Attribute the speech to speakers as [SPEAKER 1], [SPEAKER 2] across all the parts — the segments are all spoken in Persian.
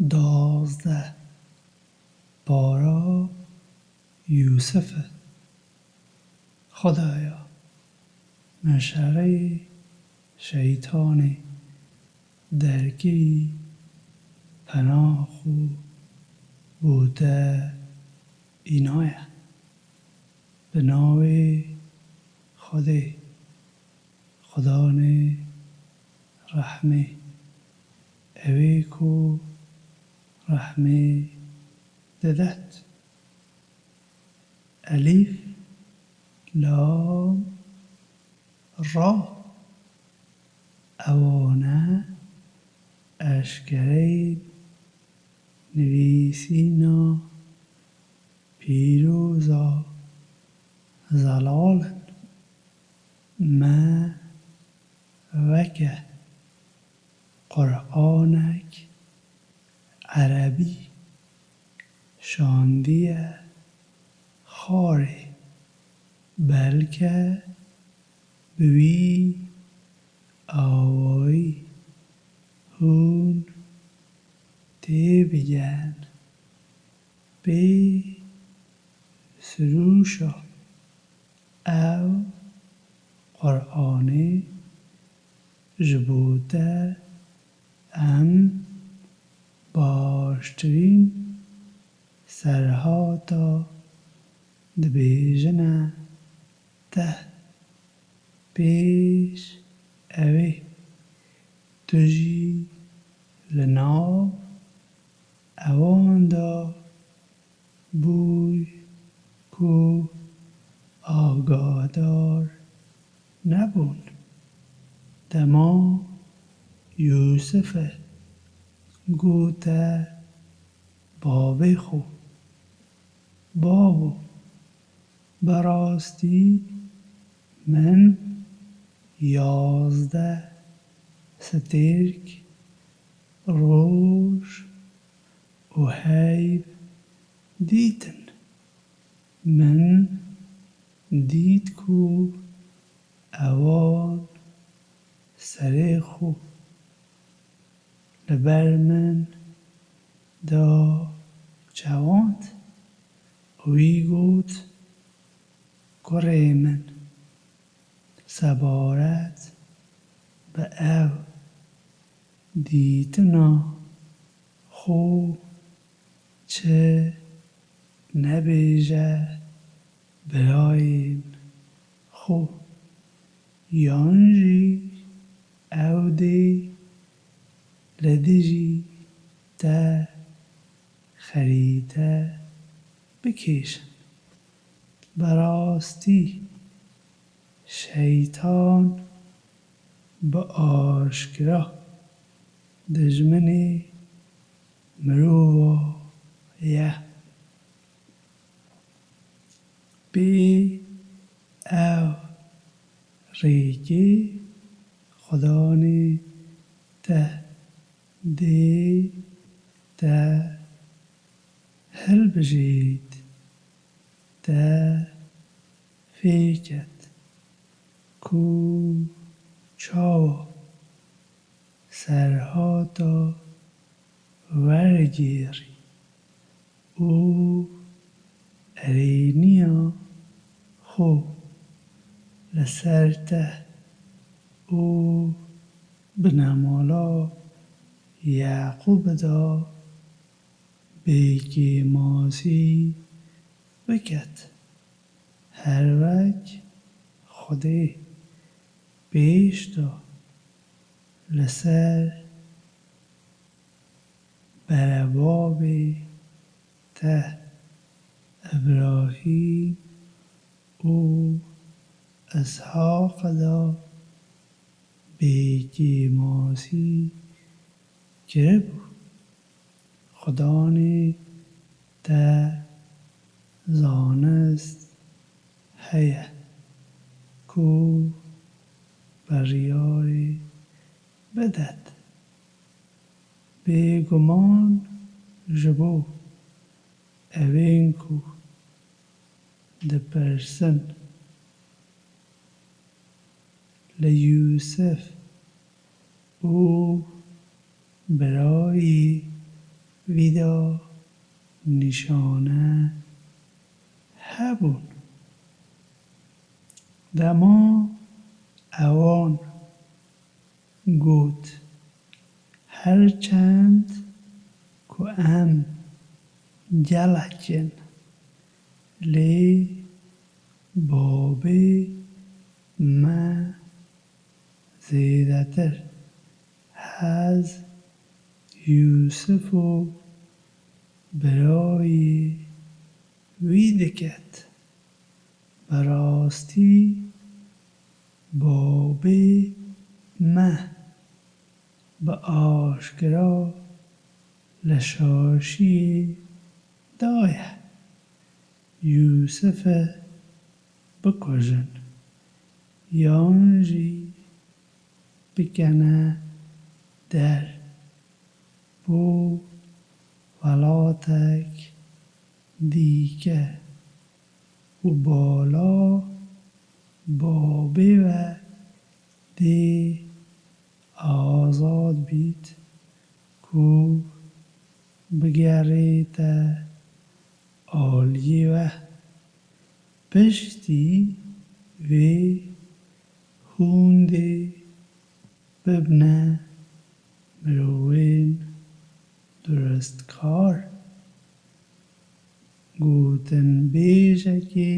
[SPEAKER 1] 12 بارا یوسف. خدایا من شر شیطان درگیری پناه خو بوده اینایه. به نام خدا نه رحمه اوی کو رحمه ددت. الیف لام را اوانه اشکره نویسینا پیروزا زلالن ما وکه قرآنک عربی شاندیه خاره بلکه بوی آوایی هون تی بگن بی سروشا او قرآن جبوده ام باشترین سرها تا دبیجنه ده پیش اوی تجی لناو اوان دا بوی کو آگادار نبون. دما یوسف گوته بابی خو بابو براستی من 11 سترک روش و هیب دیتن. من دید کو اوان سر خو لبر من دا جواند وی گوت گره من سبارت به او دیتنا خو چه نبیجه براین خو یانجی او دی لدیجی تا خریده بکشن. براستی شیطان با آشکرا دجمنی مروه یه بی او ریگی خدانی ده دی ده هل بجید ده فیکت کو چاو سرها تا ورگیری او ارینیا خو لسرته او بنمالا یعقوب دا بیگی ماسی بکت. هر وک خودی بیش دا لسر بربابی ته ابراهیم او اسحاق دا بیگی ماسی گره بود. خدانی ته زانست هیه کو بریاری بدد. بیگمان جبو اوین کو دپرسن لیوسف او برای ویدا نیشانە هەبوون. دەما ئەوان گوت هەرچەند کو ئەم گەڵەکین لێ بابێ مە زێدەتر حەز یووسف و برای وی دکت. بەڕاستی بابێ مە بە ئاشکرا لە شاشی دایە یووسفە بکوژن یانژی بکەنە دەر بۆ وڵاتێک دیکە و باڵا بابێوە دێ ئازاد بیت کو بگەڕێتە ئالیوە. پشتی وێ هوندێ ببنە مرۆڤên درستکار. گوتنبێژێکی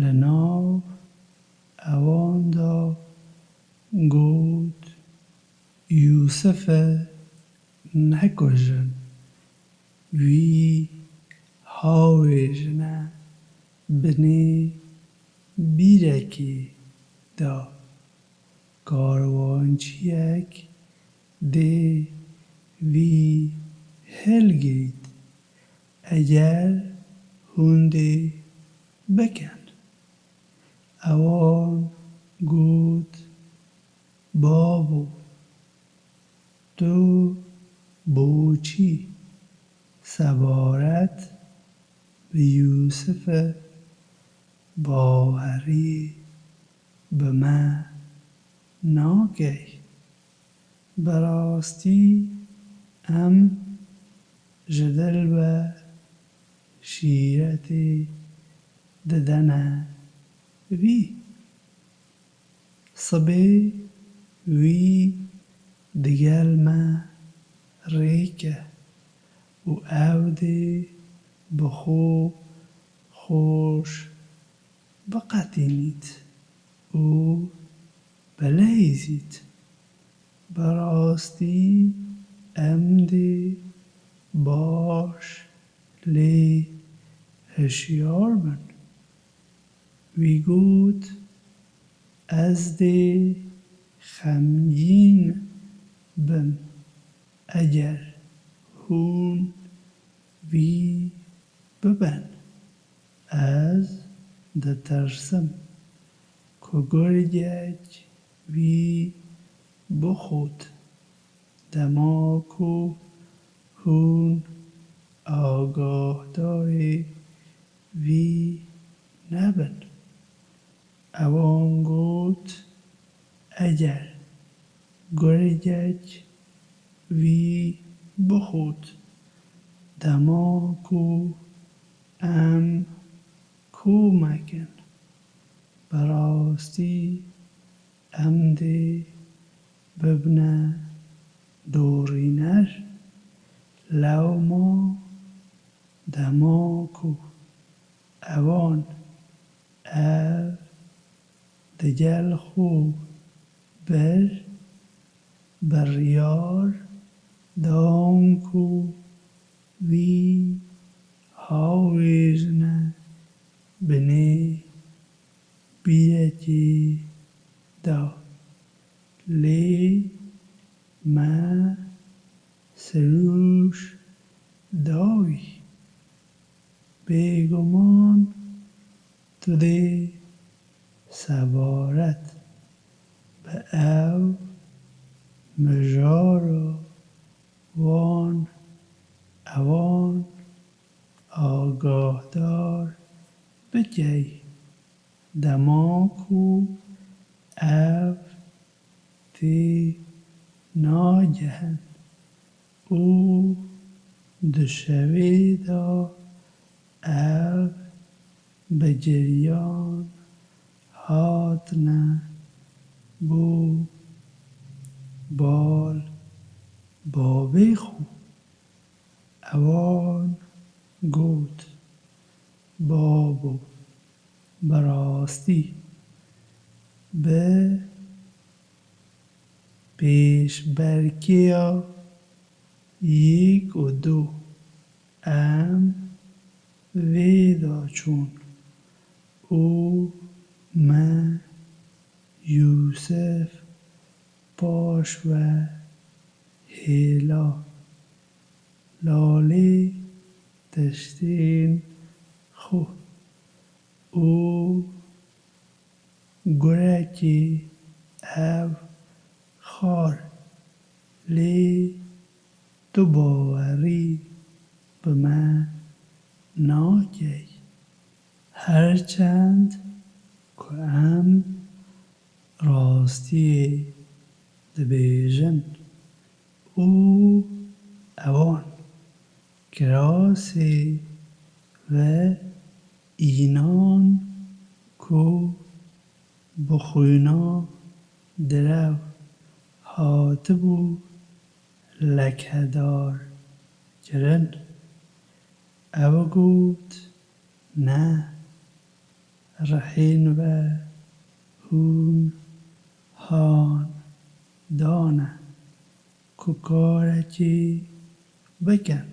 [SPEAKER 1] لە ناو ئەواندا گوت یووسفە نەکوژن وی هاوێژنە بنێ بیرێکی دا کاروانچیەک دێ وی هەلگیت ئەگەر هوندێ بکەن. ئەوان گوت بابۆ تۆ بۆچی سەبارەت بە یووسفە باوەڕی بە مە ناکەی؟ بەڕاستی ئەم ji dil ve şîretê didene wî. Sibê wî digel me rêke û ew dê bi xwe xۆş biqetînît û bilihêzît. بەڕاستی ئەم دێ باش لێ هەشیار بن. وی گوت ئەس دێ خەمگین بم ئەگەر هون وی ببەن. ئەس دەترسم کو گورگێک وی بخۆت دەما کو هون ئاگاهدارê wî nebin. Ewan got eger gurgek wî bixwit dema ku em kômekin. Berastî em dê bibne dorîner lewma dema ku ewan ev digel xwe bir biryar dan ku wî hawêjine binê bîrekê da. Lê me sirûş dawî. Bêguman tu dê sebaret bi ew mijara wan ewan agahdar bikey dema ku ev tê nagihin û دشویدا او به جریان هاتنه بو بال بابی خو اوان گوت بابو براستی به پیش برکیا یک و دو ام ویدا چون او من یوسف پاش و هیلا لالی تشتین خو او گرکی او خار لی تو باوری به من ناکی هرچند که ام راستی دبیجن او اوان کراسی و اینان کو بخوینا درو هاتبو لکهدار کرن او گوت نه رحین و هون هان دانه که کارکی بکن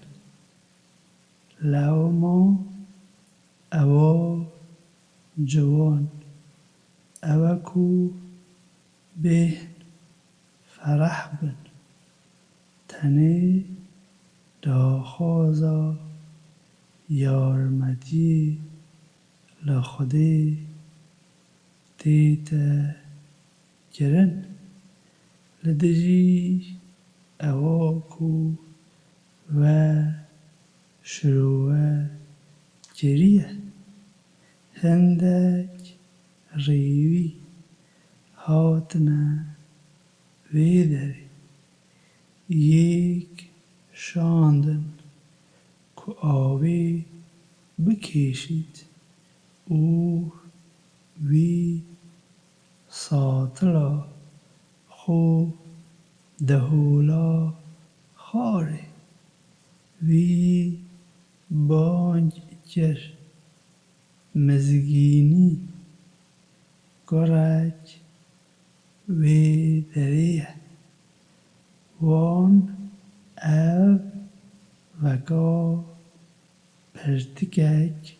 [SPEAKER 1] لو ما او جوان او کو به فرح بن تنه داخوزا یارمتی لخودی تیتا کرن لدجی اواکو و شروع کریه هندک ریوی هاتنه ویدری یک شاندن که آوی بکشید او وی ساتلا خو دهولا خاره وی بانج کر مزگینی گرک وی دریه وان او وگا پرتگک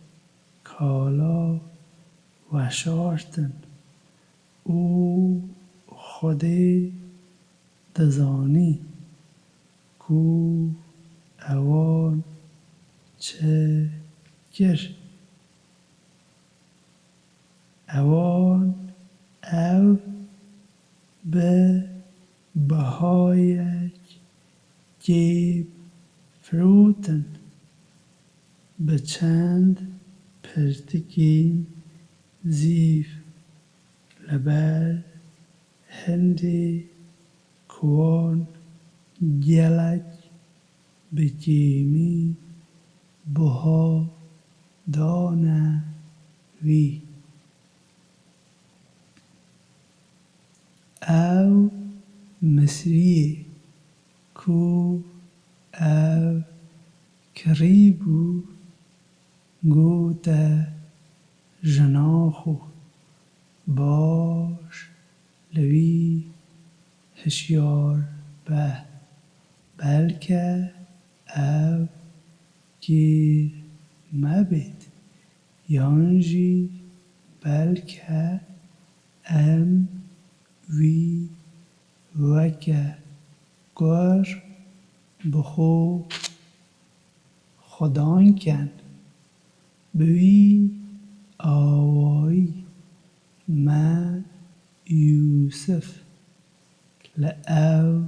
[SPEAKER 1] کالا و شارتن او خودی دزانی کو اوان چه گر اوان او به بهایک گیب فروتن به چند پرتگین زیف لبر هندی کوان گلک بگیمی بها دانه وی او مصری کو او کریبو گوته جناخو باش لوی هشیار به بلکه او گیر مبید یانجی بلکه ام وی وکه گر بخو خدان کن بوی آوایی من یوسف لأو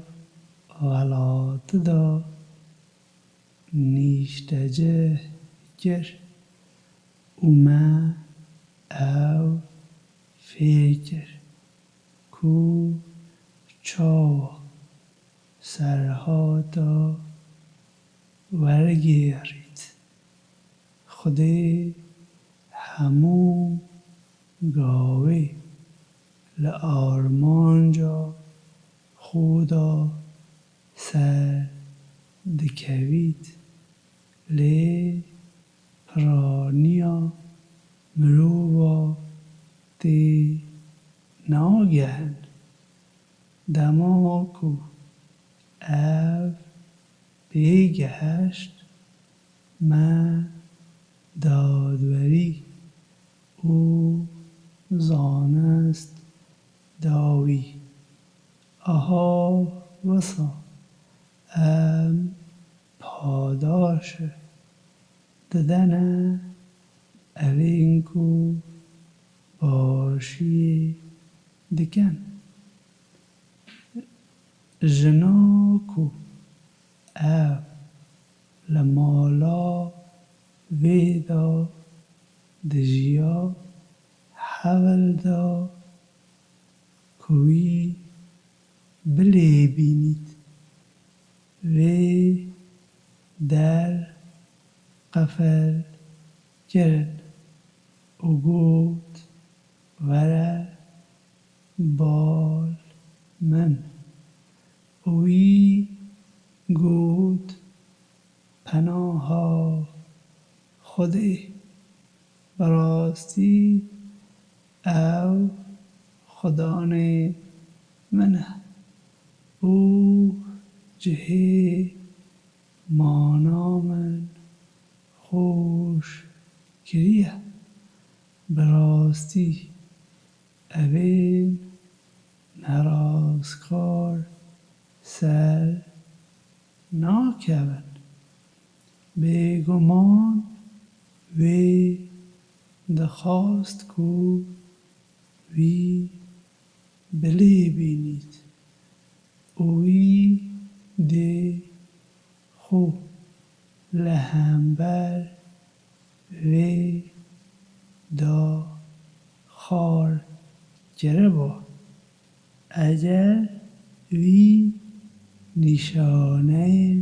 [SPEAKER 1] غلاط دا نیشتجه گر اومه او فکر کو چاو سرها دا ورگیرید خودی همو گاوی لآرمانجا خودا سر دکوید لی پرانیا مرووا تی ناگهن دماکو او بیگهشت ما دادوری او زانست داوی آها وسا ام پاداش ددن اوینکو باشی دکن جناکو او لمالا ویدا دجیا حول دا کوی بلی بینید وی در قفل کرد و گوت وره بال من وی گوت پناها خودی براستی او خدانه منه او جهه مانا من خوش کریه براستی اوین نرازکار سر ناکون بیگمان وی دخواست کو وی بلی بینید اوی دی خو لهمبر وی دا خار گربا اگر وی نشانه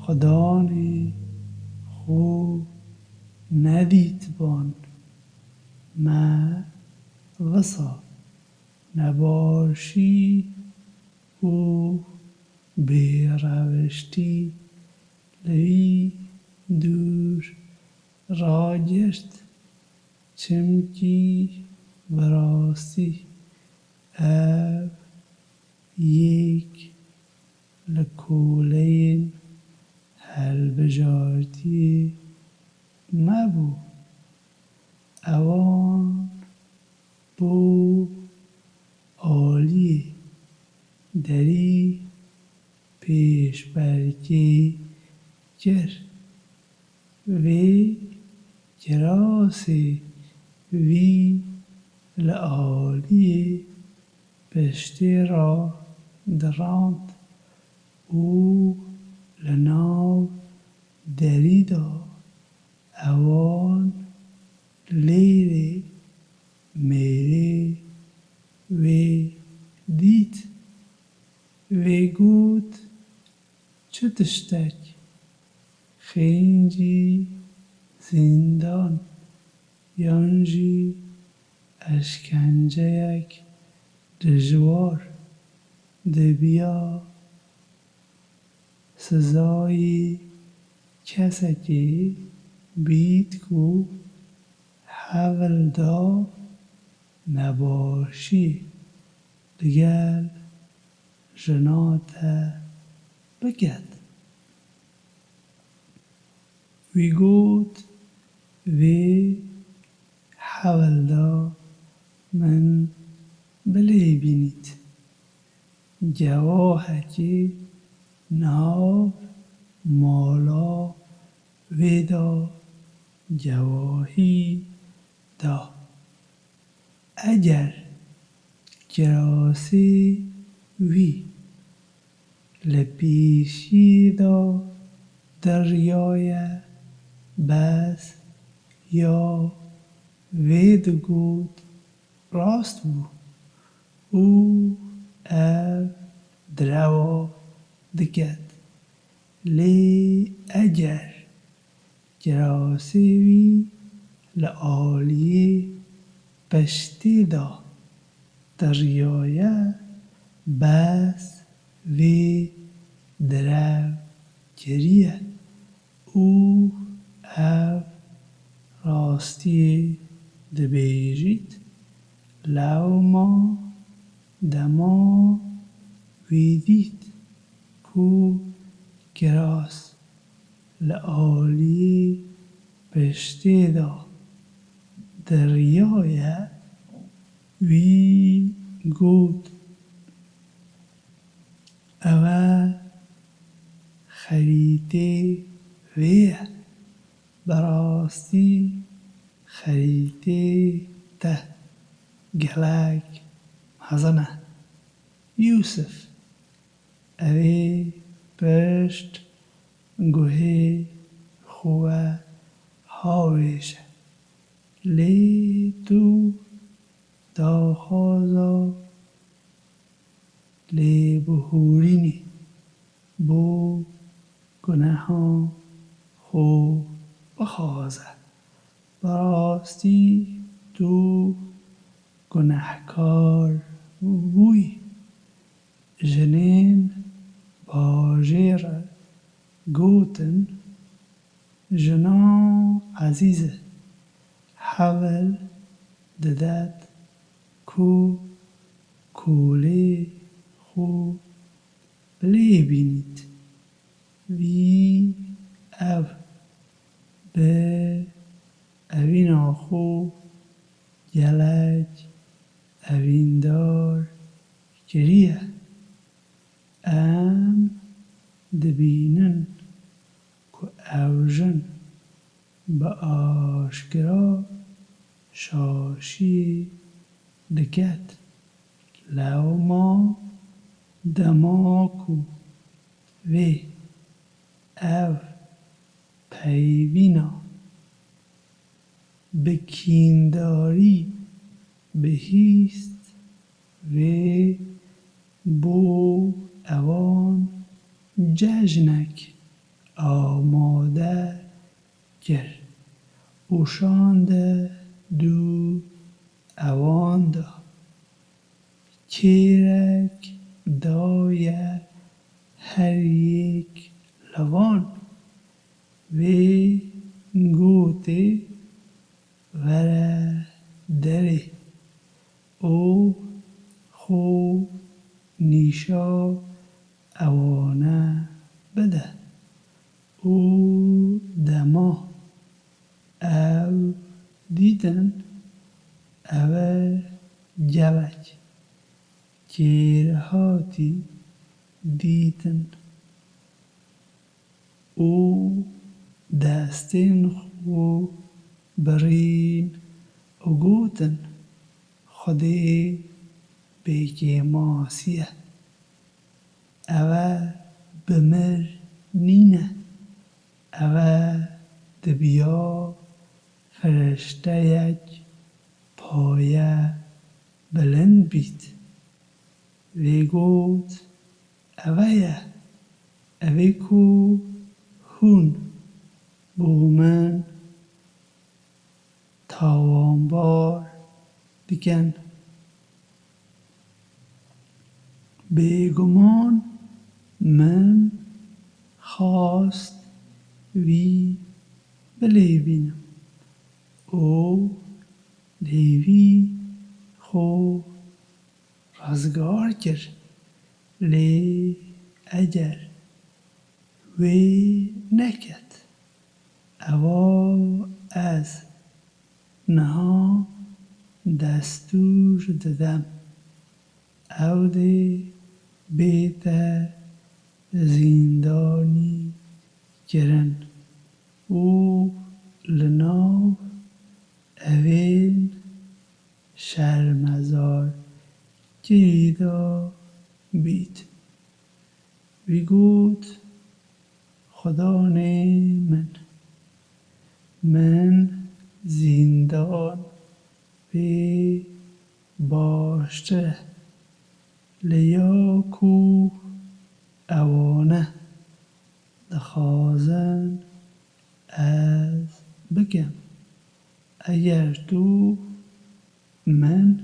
[SPEAKER 1] خدان خو ندید بان ما وسا نباشی او بیروشتی لوی دور راجشت چمکی براستی او یک لکولین هل بجارتی مبو اوان بو عالی دری پیش برکی گر وی کراسی وی لعالی پشتی را دراند او لناو دریدا اوان لیری میری وی دید وی گوت چه تشتک خینجی زندان یانجی اشکنجه یک دژوار دبیا سزایی کسکی بید کو حول دا نباشی دگل جناتا بکد وی گوت وی حول دا من بلی بینید جواهکی ناو مالا ویدا جواهی دا اگر کراسی وی لپیشی دا دریای بس یا وید گود راست بو او او دروا دکد لی اگر گراسوی لعالی پشتی دا دریایه بس وی درو گریه او او راستی دبیجید لو ما دما ویدید کو گراس لعالی پشتی دا دریایه وی گود اوه خریطه ویه براستی خریطه ته گلک مزنه یوسف اوه پشت گوه خوه هاویشه لی تو دا خوازا لی بهورینی بو گناه خو بخوازه براستی تو گناهکار بوی جنین باجیر گوتن جنا عزیزه حول ددت کو کوله خو بلی بینید وی او به اوین خو گلج اویندار گریه ام دبینن که اوژن به آشکرا شاشی دکت لو ما دماکو وی او پیوینا به کینداری بهیست وی بو اوان ججنک آماده گر اوشانده دو اوان دا کیرک دایه هر یک لوان وی گوته وره دره او خو نیشا اوانه بده او دما او دیدن او جوک کیرهاتی دیدن او دستین خو برین او گوتن خودی بیکی ماسیه اوه بمر نینه اوه دبیا فرشته یک پایه بلند بید وی گوت اوه اوه کو هون بومن تاوانبار دیگن بیگمان من خواست وی بلی بینم او لیوی خو رزگار کرد لی اگر وی نکد اوا از نها دستور دادم او دی بیت زندانی گرن او لناو اوین شرمزار گریدا بید وی گوت خدا نه من زندان بی باشتره لیا کو اوانه دخوازن از بگم اگر تو من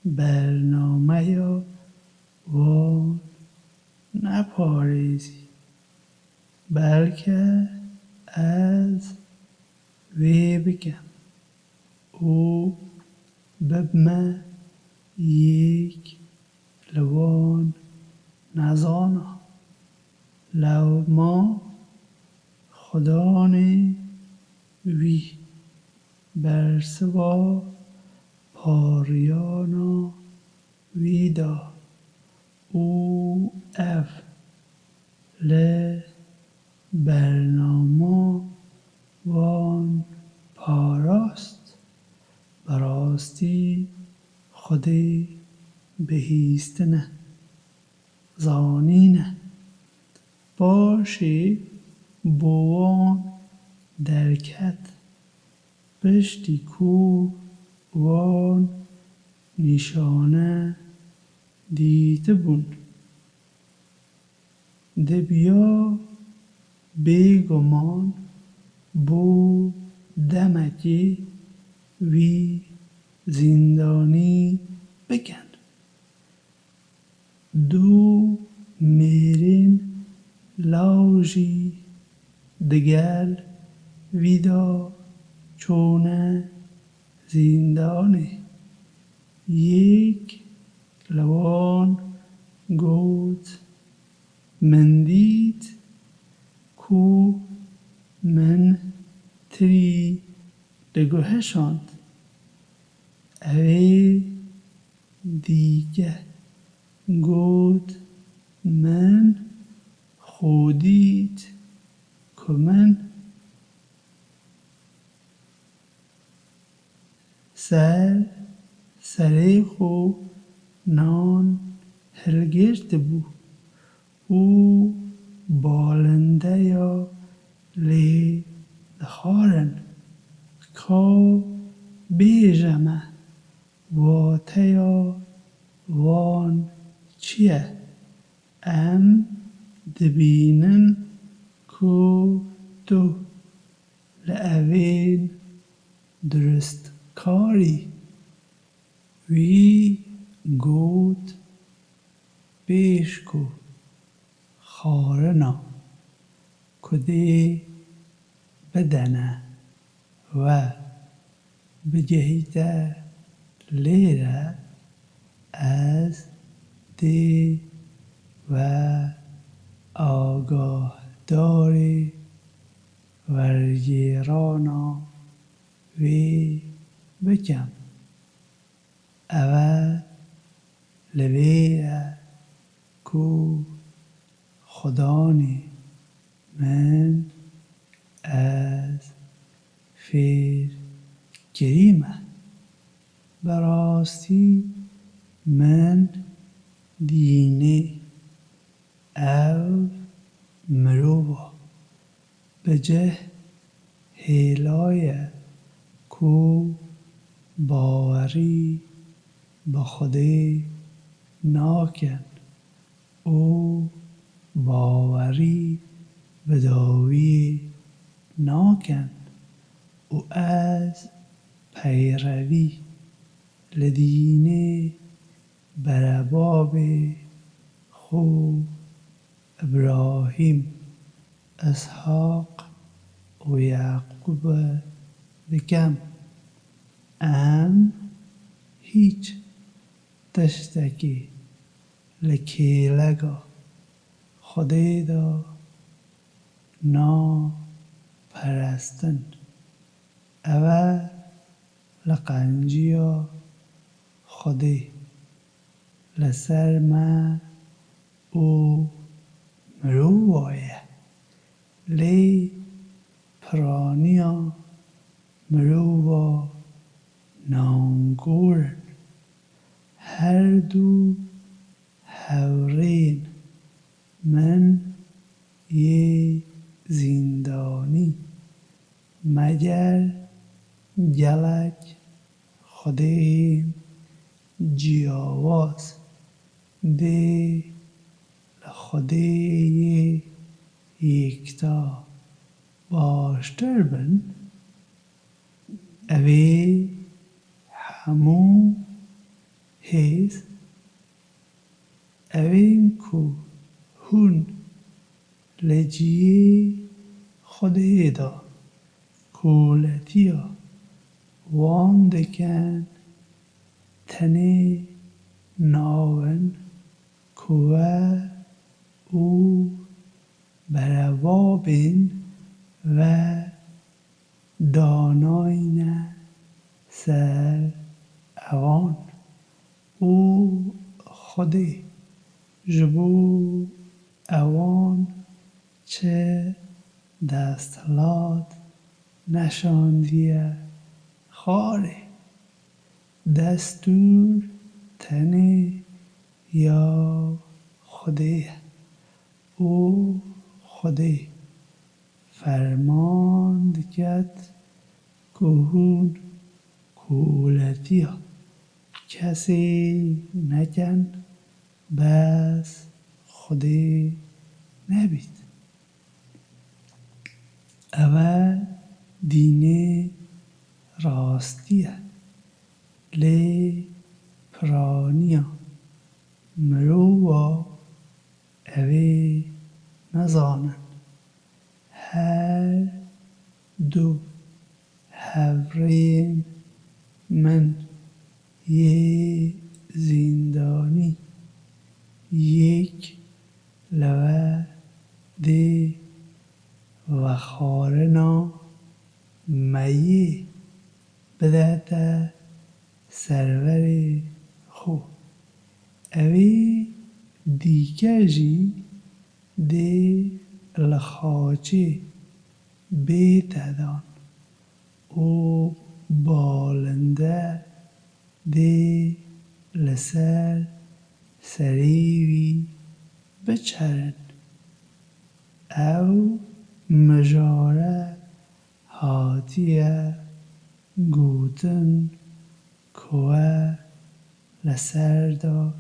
[SPEAKER 1] برنامه یا وان نپاریزی بلکه از وی بگم او ببمه یک لوان نزانا لو ما خدان وی برسوا پاریانا ویدا او اف برنامه وان پاراست براستی خودی بهیستنه زانینه باشی بوان درکت پشتی کو وان نشانه دیده بون دبیا بیگمان بو دمکی وی زندانی بکن دو میرین لاوجی دگل ویدا چونه زندانی یک لوان گوت من دید کو من تری دگوهشاند اوی دیگه گوت من خودید که من سری خو نان هلگرد بو او بالنده یا لی دخارن که بیجمه واتیا وان چیه ام دبینن کو تو لعوین درست کاری وی گوت بیش کو خارنا کدی بدنه و بجهیده لیره از دی و آگاه داری ورگیرانا وی بکم اول لبیره کو خدانی من از فیر کریمه براستی من دینی او مروبا بجه هیلای کو باوری با خودی ناکن او باوری به داوی ناکن او از پیروی لدینه برباب خو ابراهیم اسحاق و یعقوب بکم ام هیچ تشتکی لکیلگا خودی دا نا پرستن اول لقنجیا خودی لسر ما او مروایه لی پرانیا مروا نانگورن هر دو هورین من یه زندانی مگر گلک خودیم جیاواز دی خودی یکتا باشتر بن اوی همو هیز اوین کو هون لجیه خودی دا کولتیا وان دکن تنه ناون کوه او بروابین و داناین سر اوان او خودی جبو اوان چه دستلات نشاندیه خاره دستور تنه یا خودی او خودی فرمان دکت کهون کولتیا کسی نکن بس خودی نبید اول دینه راستیه لی پرانیا مرووا اوی نزانن هر دو هورین من یه زندانی یک لوه دی و خارنا میه بدأت سرور خو اوی دیکجی دی لخاچه بیتدان او بالنده دی لسر سریوی بچرن او مجاره هاتیه گوتن کوه لسر دا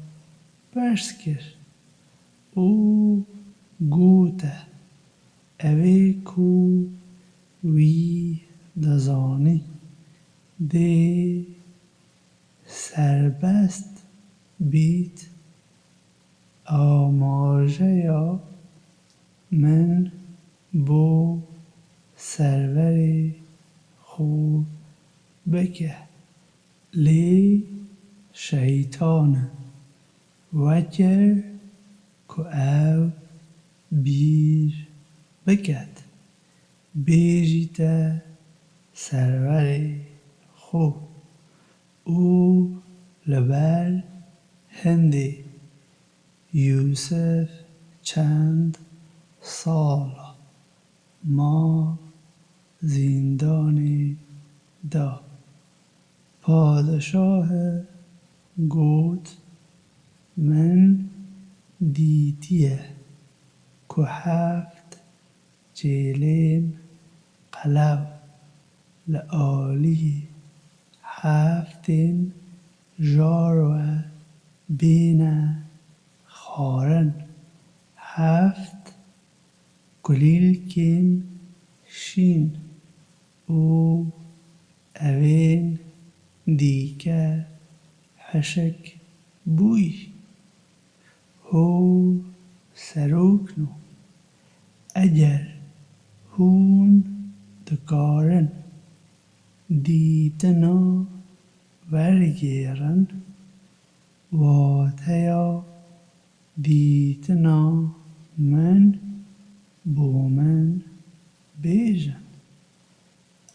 [SPEAKER 1] برس کر او گوته اوی کو وی دزانی دی سربست بیت آماژه یا من بو سرور خو بکه لی شیطان وکر که او بیر بکد بیجیت سرور خو او لبر هندی یوسف چند سال ما زندانی دا پادشاه گوت من دیتیه که هفت جیلین قلب لعالی هفتین جارو بین خارن هفت کلیلکین شین او اوین دیکه حشک بوی هو سروکنو اگر هون دکارن دیتنا ورگیرن واتیا دیتنا من بومن بیجن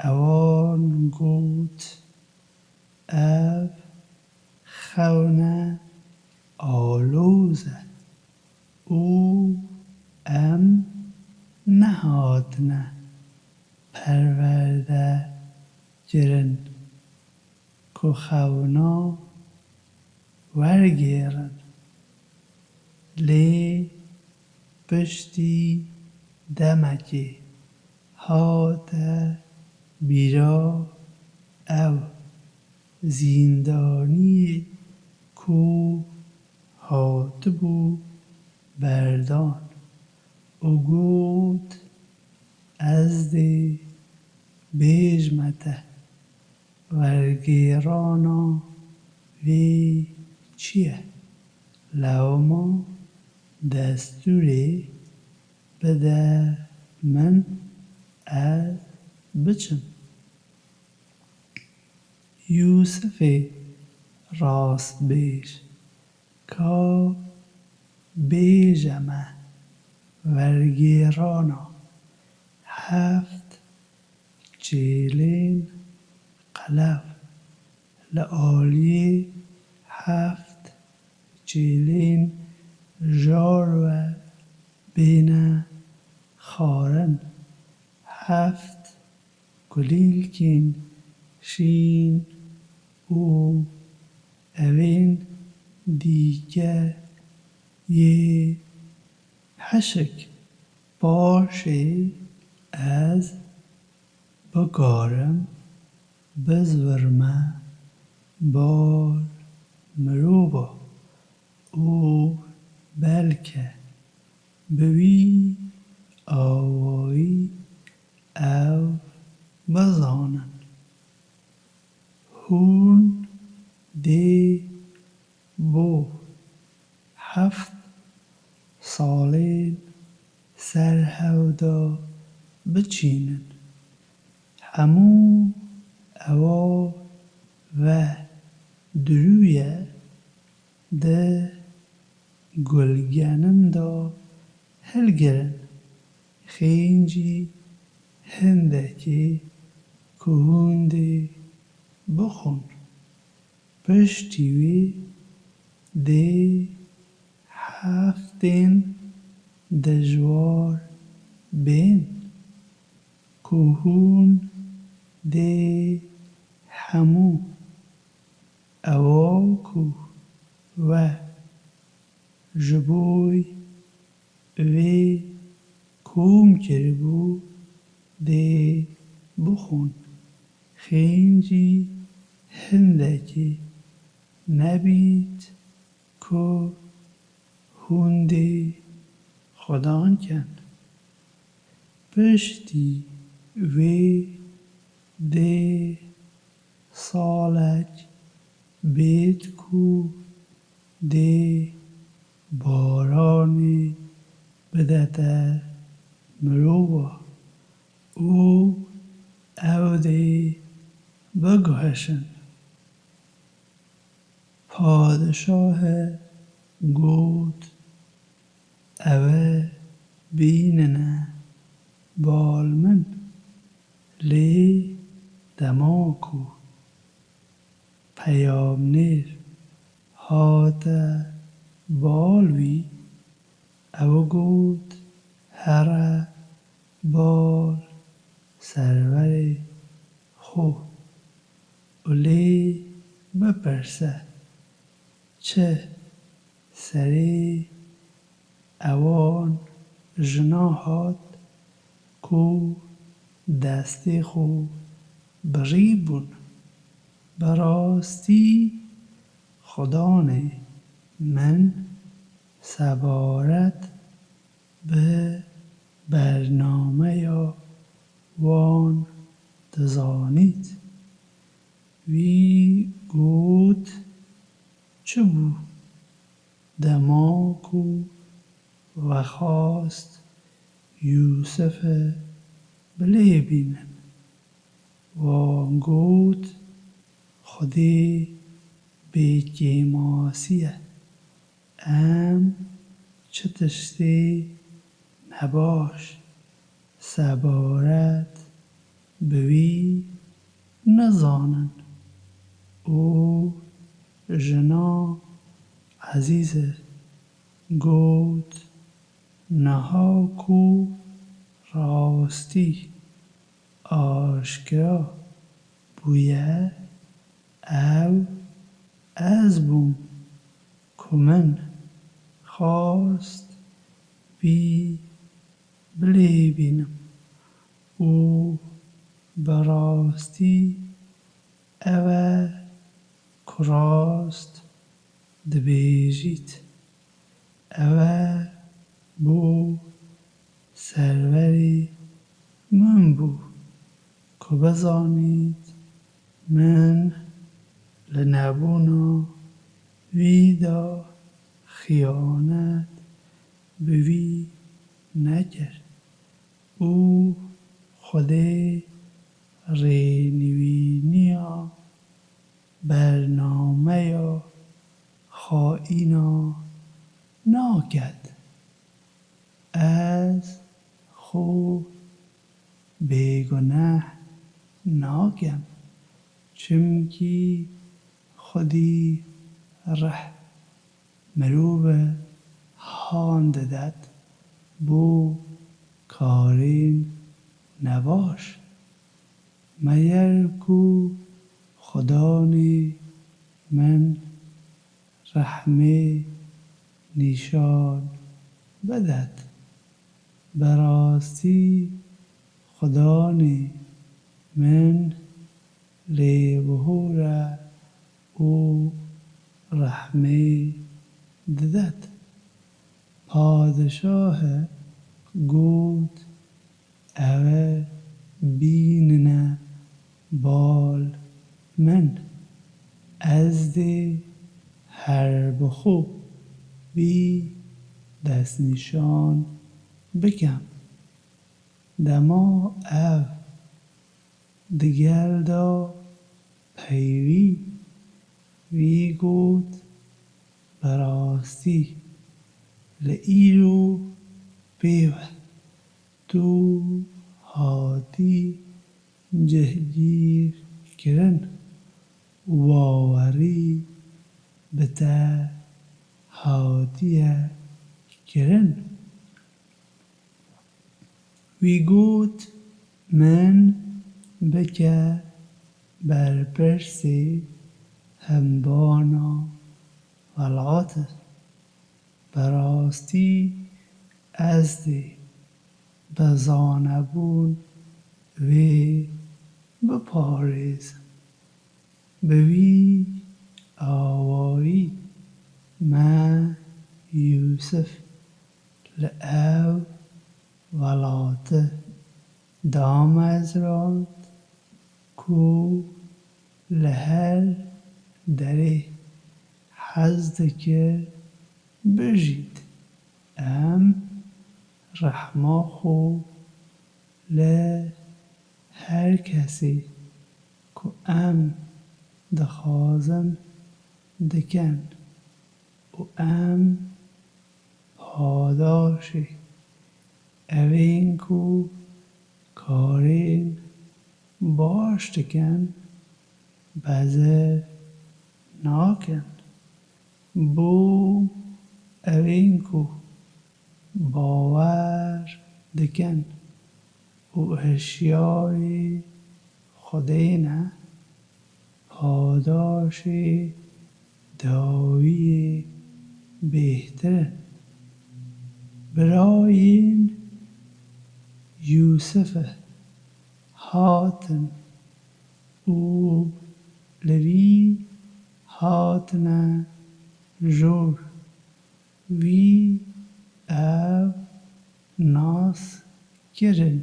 [SPEAKER 1] اوان گوت او خونه آلوزه او ام نهادنه پرورده گرن که خونا ورگیرن لی پشتی دمکی هات بیرا او زندانی کو هات بو بردان او گوت از دی بیجمته ورگیرانا وی چیه لوما دستوری بده من از بچم یوسف راست بیش کا بیجمه ورگیرانا هفت چیلین قلب لعالی هفت چیلین جار و بین خارن هفت گلیلکین شین او اوین دیگه یه حشک باشه از بگارم بزورمه بار مروبا او بلکه بوی آوایی او بزانن هون دی بو هفت سالین سرهودا بچینن همو اوا و درویه ده گلگنن دا هلگرن خینجی هندکی کهوندی بخون پشتیوی دی هفتین دجوار بین کهون دی همو اواکو و جبوی وی کوم کربو دی بخون خینجی هندکی نبید که هوندی خدان کن پشتی وی دی سالک بید کو دی بارانی بدته مروبا او دی بگوشن پادشاه گوت اوه بیننه بالمن لی دماکو پیامنیر هات بالوی او گوت هر بال سرور خو اولی بپرسه چه سری اوان جنا هات کو دستی خو بری بون براستی خدانه من سبارت به برنامه یا وان دزانید وی گوت چه بو دماکو و خواست یوسف بله بینن و گوت خودی بیکی ماسیه ام چه تشتی نباش سبارت بوی نزانن او جنا عزیزه گوت نها کو راستی آشکرا بویه او از بوم که من خواست بی بلی بینم او براستی او کراست دبیجیت او بو سروری من بو که بزانید من لنبونا ویدا خیانت بوی نکرد. او خودی رینوینیا برنامه یا خائینا ناکد. از خوب بیگناه ناگم چمکی خودی ره مروب هانددد بو کارین نباش. مگر کو خدانی من رحمه نشان بدد. براستی خدانی من لیبهورا او رحمه ددد. پادشاه گود اوه بیننه بال من از دی هر بخو بی دست نشان بکم. دما او دگر دا پیوی وی گود براستی لئیرو بیوه تو هاتی جهگیر کرن واوری بتا هاتیه کرن. وی گود من بکه بر پرسی همبانا ولعاته. براستی از دی بزانبون وی بپاریزم. بوی آوایی ما یوسف لعو ولاته دام از راند کو لهر دره حزد که بجید. ام رحما خو له هر کسی که ام دخوازن دکن و ام پاداشی اوین کو کارین باش دکن بزر ناکن. بو اوین کو باور دکن و اشیای خودینه پاداش داوی بهتره. براین یوسف هاتن او لوی هاتنه جور وی او ناس کرن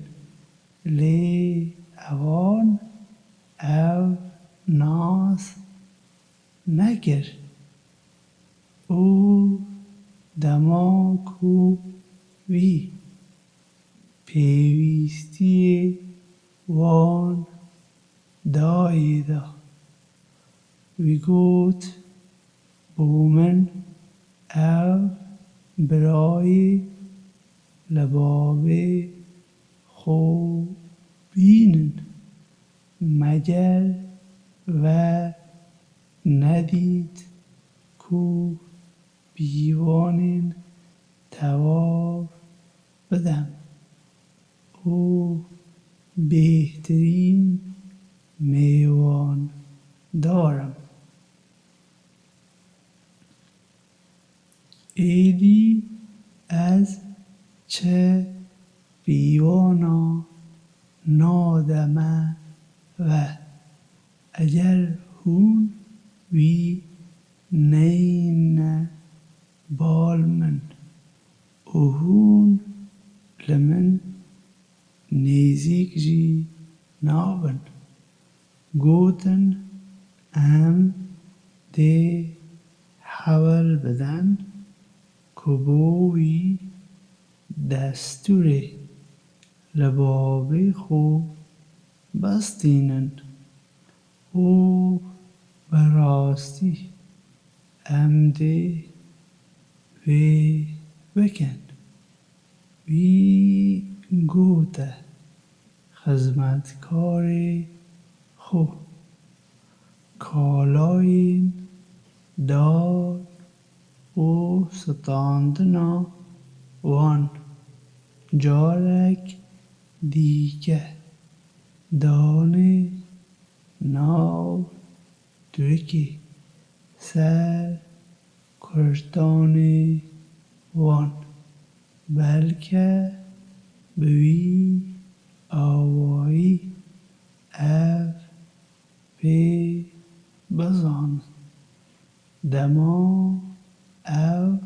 [SPEAKER 1] لی اوان او ناس نکر. او دما کو وی پیوستی وان دایده. وی گوت بومن او برای لبابه خو بینن مگر و ندید کو بیوانین تواب بدم. او بهترین میوان دارم. ایدی از چه بیوانا نادمه و اگر هون وی نین بال من هون لمن نزیک جی نابن گوتن ام دی حول بدن که بوی دستوری لبابی خو بستینن او براستی ام دی وی بکن وی گوته خدمتکاری خو کالاین داد او ستاندنا وان جارک دیگه دانه ناو دوکی سر کرتانی وان بلکه بوی آوایی اف پی بزان دما او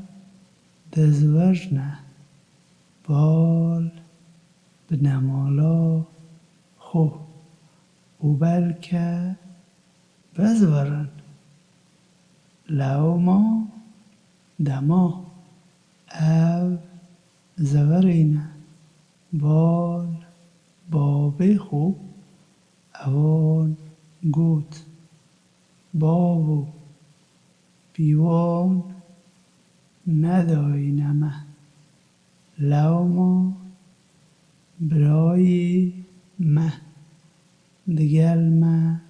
[SPEAKER 1] دزوجنه بال بنمالا خو و بلکه بزورن لو ما دما او زورینه بال بابی خو اوان گوت بابو بیوان نداینمه لو ما برای مه دگل مه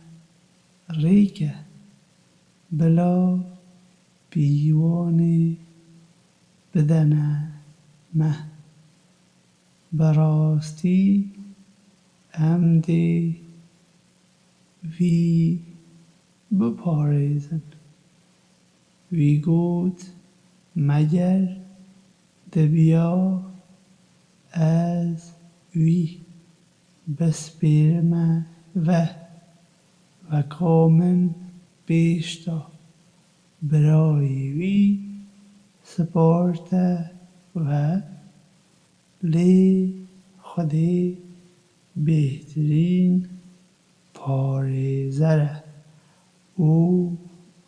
[SPEAKER 1] ریکه بلا بیوانی بدنه مه براستی ام دی وی بپاریزن وی گوت مگر دبیا از وی بسپیرمه و کامن بیشتا برای وی سپارته و لی خودی بهترین پاریزره او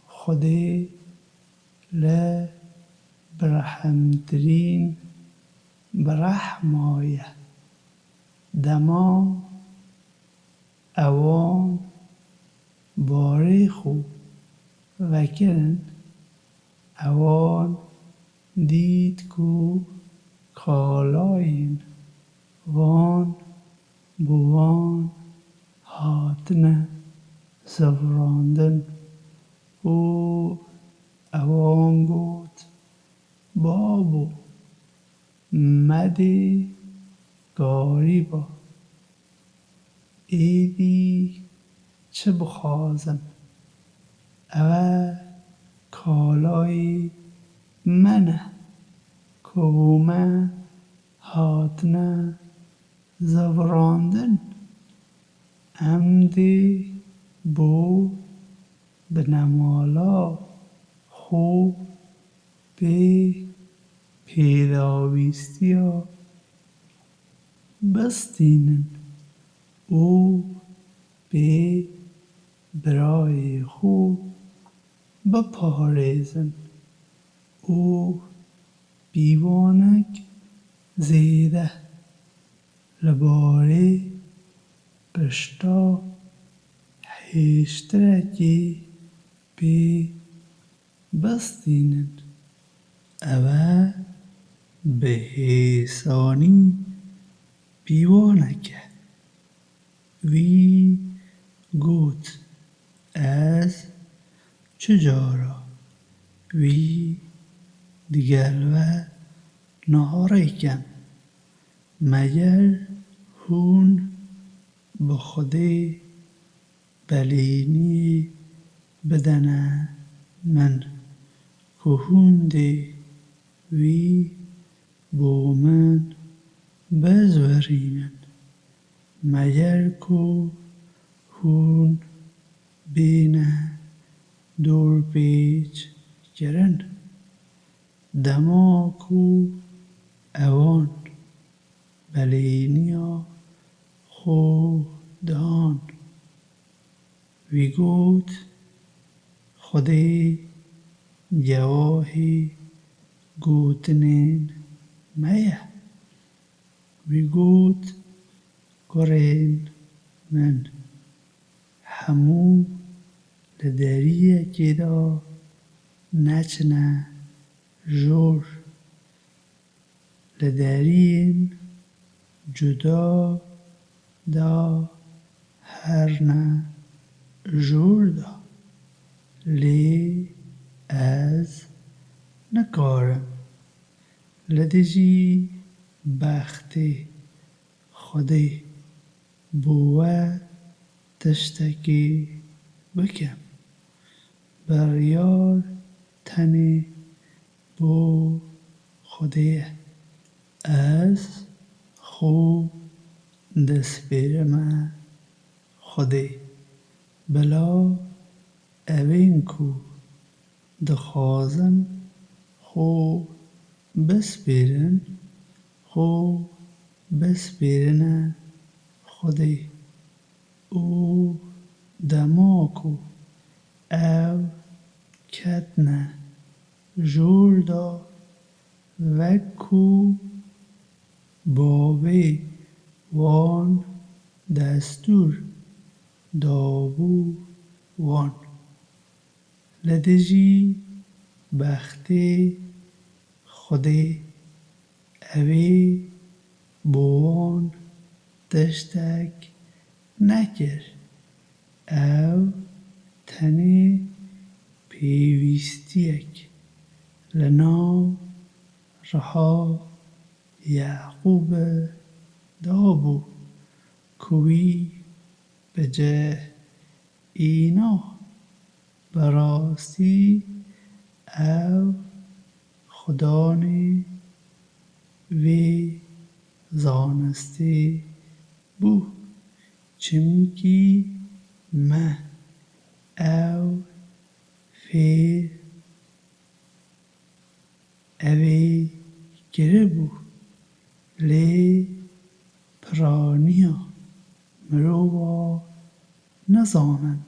[SPEAKER 1] خودی ل برحمترین برحمایه دما اوان باری خو وکرن اوان دید کو کالاین وان بوان هاتنه زفراندن او اوان گوت بابو مدی گاریبا ایدی چه بخوازن او کالای منه کومه هاتنه زوراندن امدی بو بنمالا خو به پیداویستیا بستینن او به برای خو بپاریزن او بیوانک زیده لباره پشتا هشترکی به بستینن اوه به حیثانی بیوانکه وی گوت از چجارا وی دیگر و نهارکم مگر هون بخودی بلینی بدنه من که هون دی وی بو من بزورینن مگر کو هون بینه دور پیچ کرن دما کو اوان بلینیا خودان وی گوت خودی گواهی گوتنین میه وی گوت گرین من همو لدریه کدا نچنه جور لدرین جدا دا هرنه جور دا لی از نکارم لدیجی بختی خودی بوه تشتکی بکم بریار تنی بو خودیه از خو دست بیرم خودی بلا اوین کو دخوازن خو بسپیرن خو بسپیرن خودی او دماکو او کتنه جور دا وکو بابی وان دستور دابو وان لدیجی بختی خودی اوی بوان تشتک نکر او تنی پیویستیک لنا رها یعقوب دابو کوی بجه اینا براستی او خدانی وی زانستی بو چمکی مه او فی اوی گره بو لی پرانیا مرووا نزانن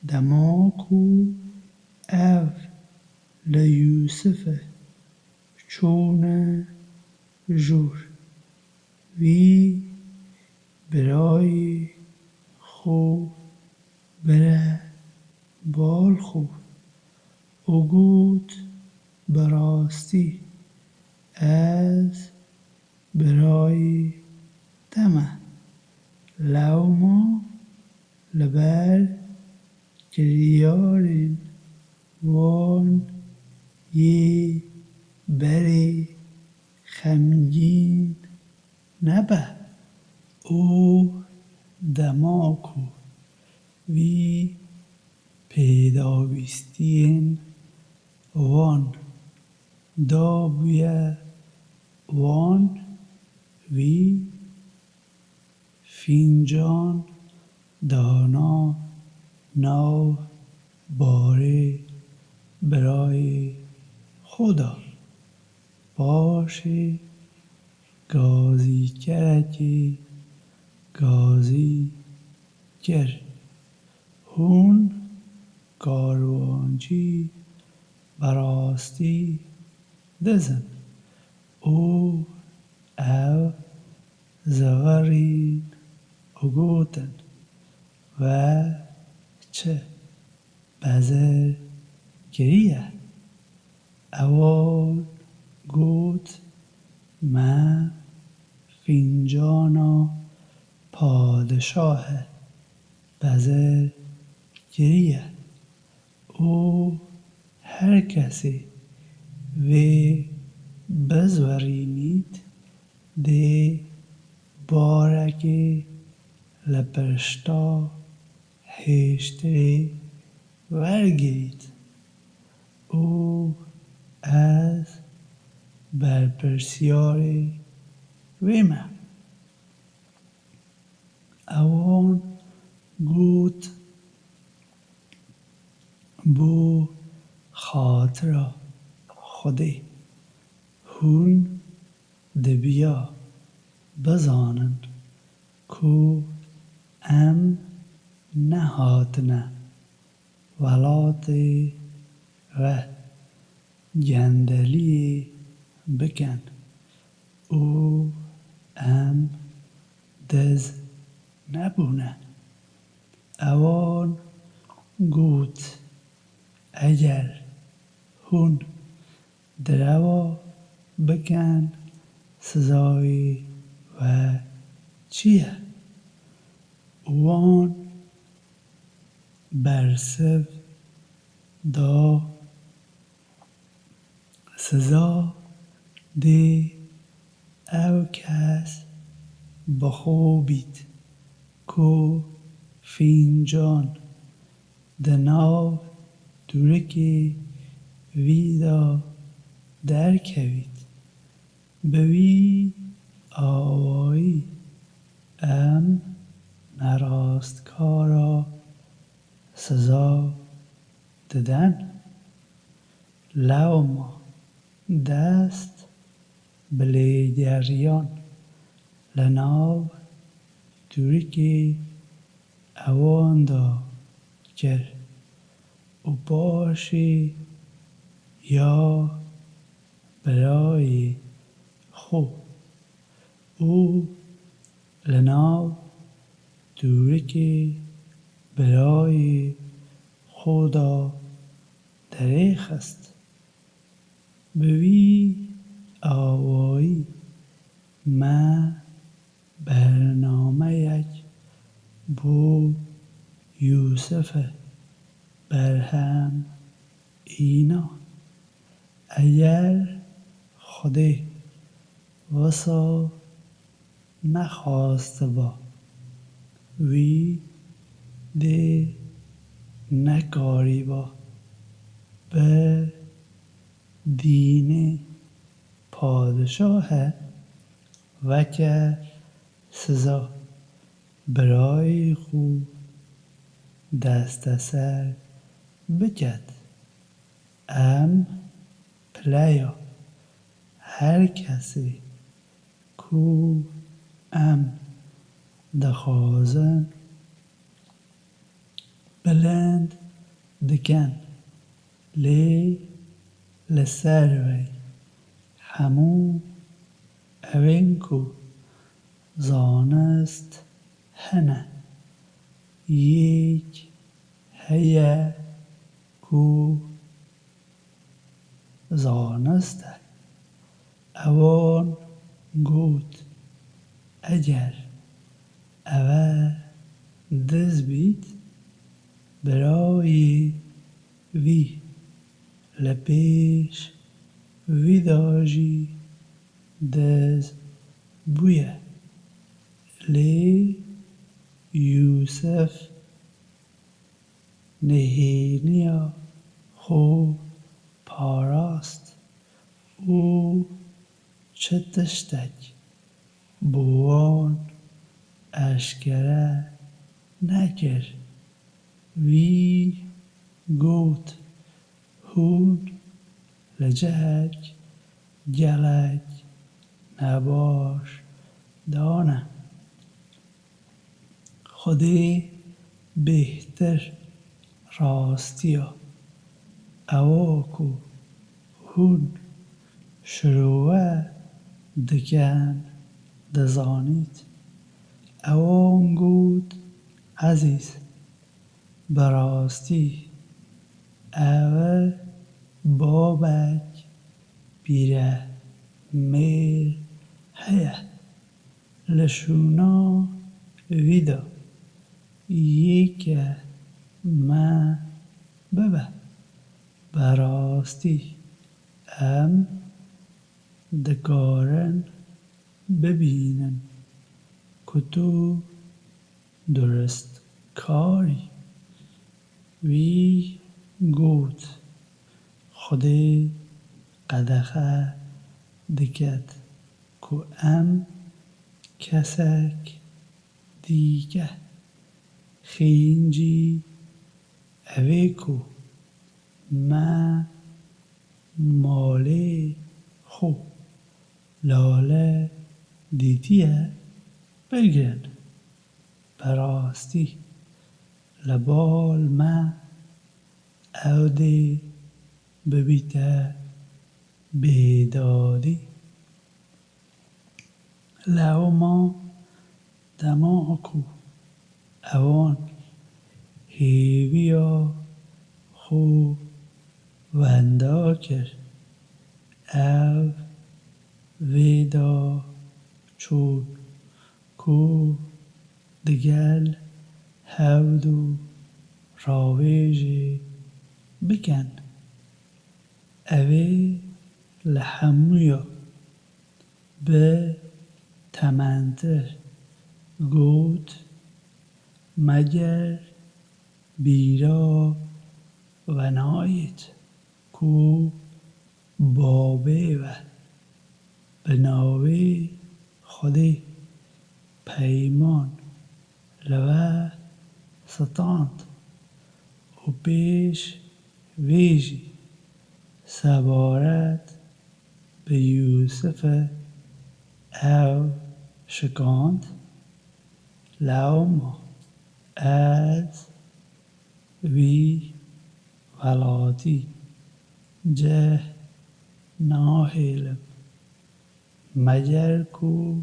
[SPEAKER 1] دماکو او لیوسف چونه جور وی برای خو بره بال خو او گوت براستی از برای دمه لوما لبر گریارین وان یه بری خمگین نبه او دماکو وی پیداویستین وان دابویه وان وی فینجان دانا ناو باره برای خدا باشه گازی کرکی گازی گر هون کاروانچی براستی دزن او زغرین اگوتن و چه بزر گریه اوان گوت من فینجانا پادشاه بزر گریه او هر کسی وی بزورینید دی بارکی لپرشتا هشتری ورگیرید او از برپرسیاری ویمه اوان گوت بو خاطر خودی هون دبیا بزانن کو ام نهاتنه ولات و گندلی بکن او ام دز نبونه اوان گوت اگر هون دروا بکن سزایی و چیه وان برسف دا سزا دی او کس بخوبید کو فینجان دناو دورکی ویدا درکوید بوی آوایی ام نراستکارا سزا ددن لوما دست بلیدریان لناو دورکی اوان دا گر و باشی یا برای خو او لناو دورکی برای خدا دریخ است بوی آوایی ما برنامه یک بو یوسف برهم اینا اگر خودی وسا نخواست با وی دی نکاری با به دین پادشاه و که سزا برای خو دست سر بکد ام پلیا هر کسی کو ام دخوازن بلند دکن لی لسر وی همو اوین کو زانست هنه یک هیه کو زانسته اوان گوت اگر اوه دز بید برای وی لپیش وی داجی دز بویه لی یوسف نهینیا خو پاراست او چه تشتک بوان اشکره نکر وی گوت هون لجهک گلک نباش دانه خودی بهتر راستیا اواکو هون شروع دکن دزانید اوان گود عزیز براستی او بابک بیره میر هیه لشونا ویدا یک ما ببه براستی ام دکارن ببینن که تو درست کاری وی گوت خودی قدخه دکت که ام کسک دیگه خینجی اوی کو ما مالی خو لاله دیتیه بگرن براستی لبال ما او دی ببیته بیدادی لو ما دماغکو اوان هیویا خو وندا کرد او ویدا چون کو دگل هودو راویجی بکن اوی لحمویا به تمنتر گوت مگر بیرا و نایت کو بابه و بناوی خودی پیمان لوه ستاند و پیش ویجی سبارت به یوسف او شکاند لوما از وی ولاتی جه ناهیلم مگر کو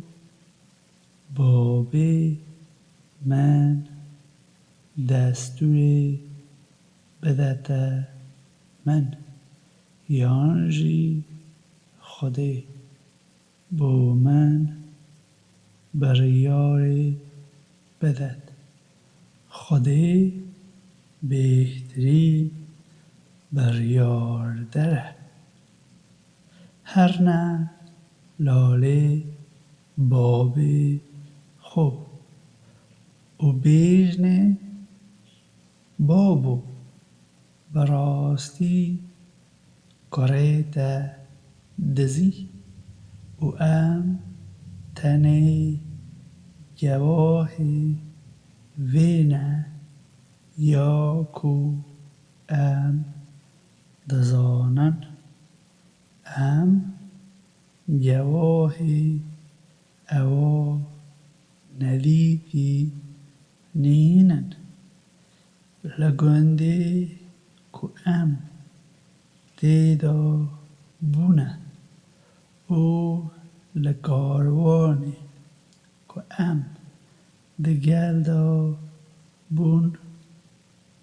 [SPEAKER 1] بابی من دستوری بدت من یانجی خودی بو من بریاری بدت خودی بهتری بریاردره هر نه لاله بابی خو و بیجنه بابو براستی کریت دزی و ام تنی گواهی وینه یا کو ام دزانن ام گواهی او ندیدی نینن لگندی کو ام دیدا بونه او لکاروانی کو ام دگل دا بون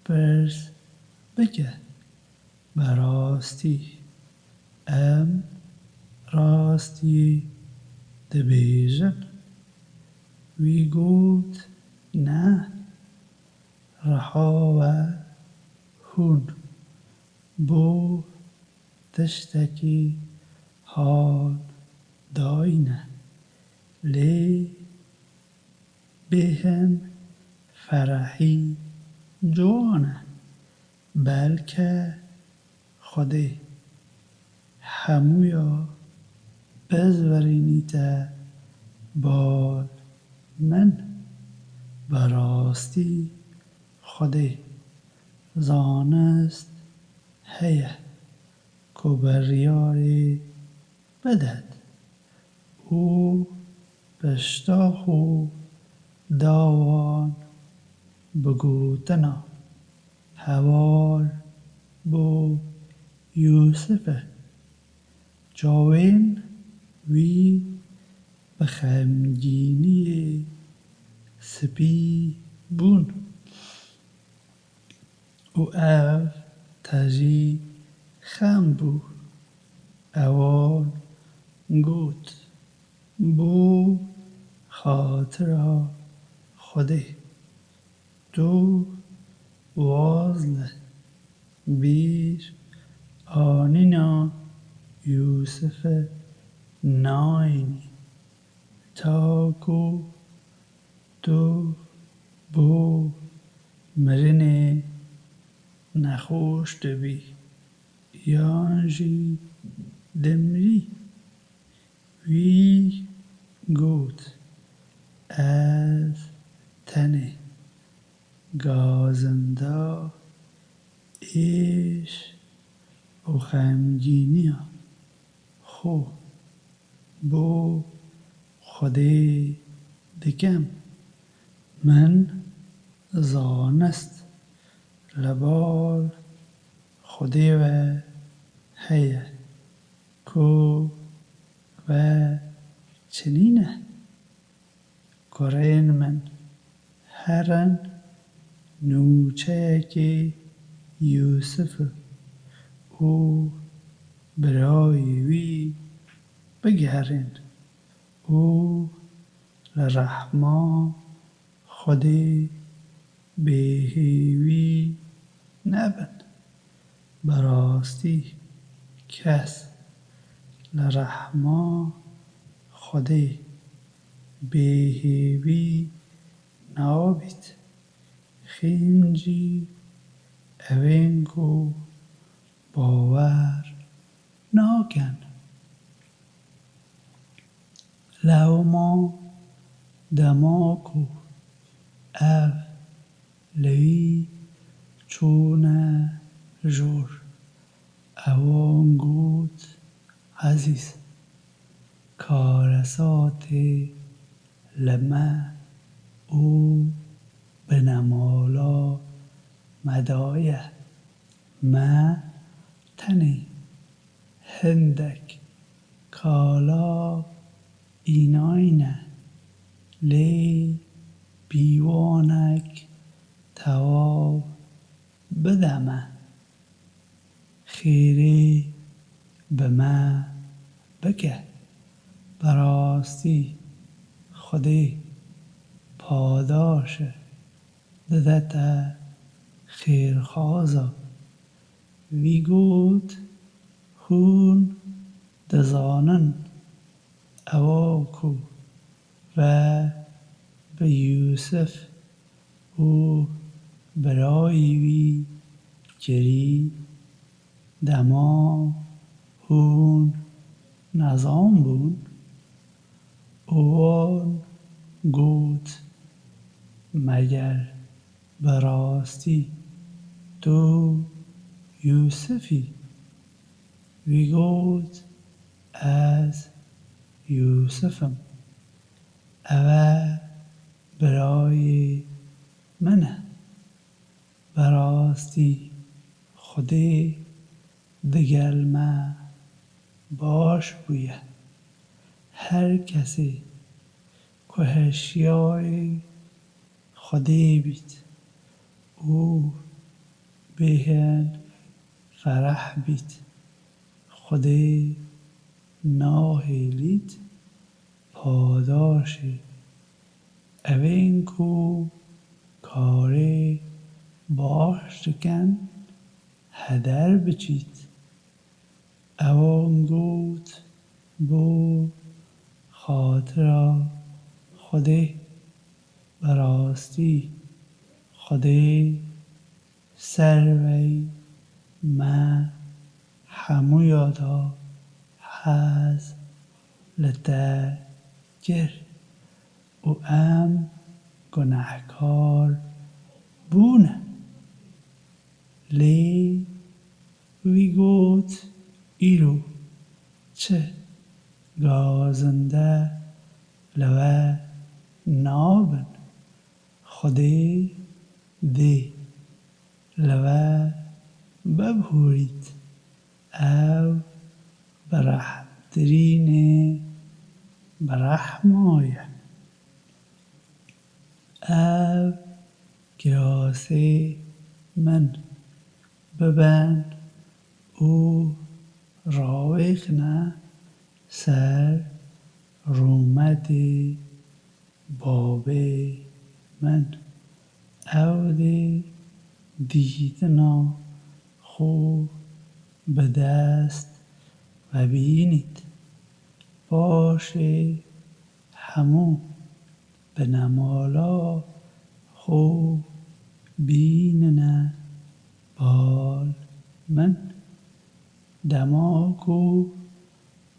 [SPEAKER 1] پرس بکه براستی ام راستی دبیجن وی گوت نه رها و هون بو تشتکی حال داینه لی بهم فرحی جوانه بلکه خودی همویا بزورینیته بال من براستی خودی زانست هیه کو بریاری بدد او پشتاخو داوان بگوتنا هوال بو یوسف جاوین وی بخمگینی سپی بون او تجی خم بو اوان گوت بو خاطر خودی تو وازل بیر آنینا یوسف ناینی تا کو تو بو مرنه نخوش دبی یانجی دمری وی گوت از تنه گازنده ایش و خمگینی خو بو خودی دکم من زانست لبال خودی و هیه کو و چنینه گرین من هرن نوچه که یوسف او برای وی بگهرین او لرحما خودی بهیوی نبن براستی کس لرحما خودی بهیوی نابید خینجی اوینگو باور ناکن لوما دماکو او لوی چونه جور اوانگوت عزیز کارسات لما او بنمالا مدایه ما تنی هندک کالا ایناینه لی بیوانک تواب بدمه خیری به ما بکه براستی خودی پاداشه ددت خیرخوازا وی گوت هون دزانن اواکو و به یوسف او برای وی گری دما هون نظام بون اوان گوت مگر براستی تو یوسفی وی گوت از یوسفم اوه برای منه براستی خودی دگل ما باش بویه هر کسی که هشیای خودی بید او بهن فرح بید خودی ناهیلید پاداشی اوین کو کاری باش دکن هدر بچید اوان گوت بو خاطر خودی براستی خودی سروی ما همو یادا هز لده گر او ام گناهکار بونه لی وی گوت ایرو چه گازنده لوه نابن خودی دی لوه ببهورید او برحمترین برحمایه او گراسه من ببن او راویخ نه سر رومد بابه من او دی دیدنا خوب به دست و بینید باشه همو به نمالا خوب بیننه بال من دماغو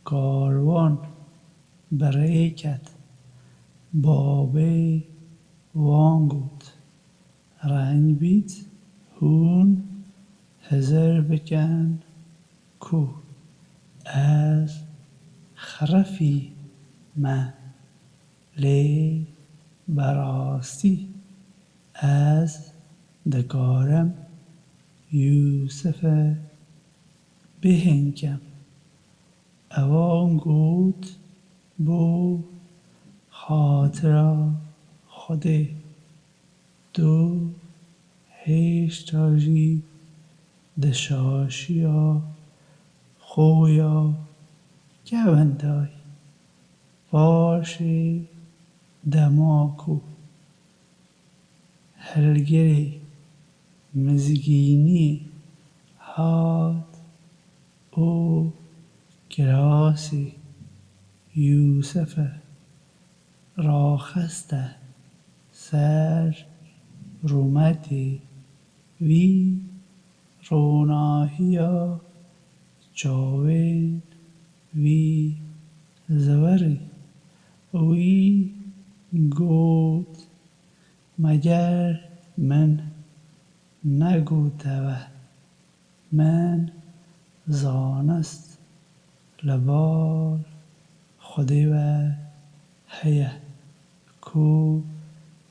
[SPEAKER 1] کاروان بریکت بابه وانگوت رنگ بیت هون هزر بکن کو از خرفی من لی براستی از دکارم یوسف بهنگم اوان گوت بو خاطرا خود دو هشتاجی دشاشیا خویا گوندای باشی دماکو هلگری مزگینی هات او کراسی یوسف راخسته سر رومتی وی روناهیا چاوین وی زوری وی گوت مگر من نگوتوه من زانست لبال خودی و هیه کو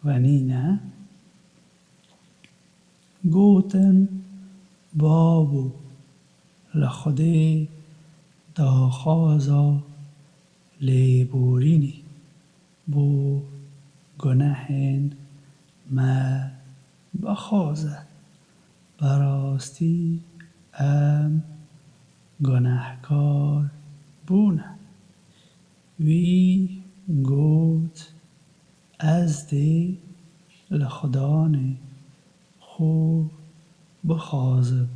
[SPEAKER 1] ونینه گوتن بابو لخودی داخازا لیبورینی بو گناهین ما بخازه براستی ام گناهکار بونه وی گوت از دی لخدانه خو بخازب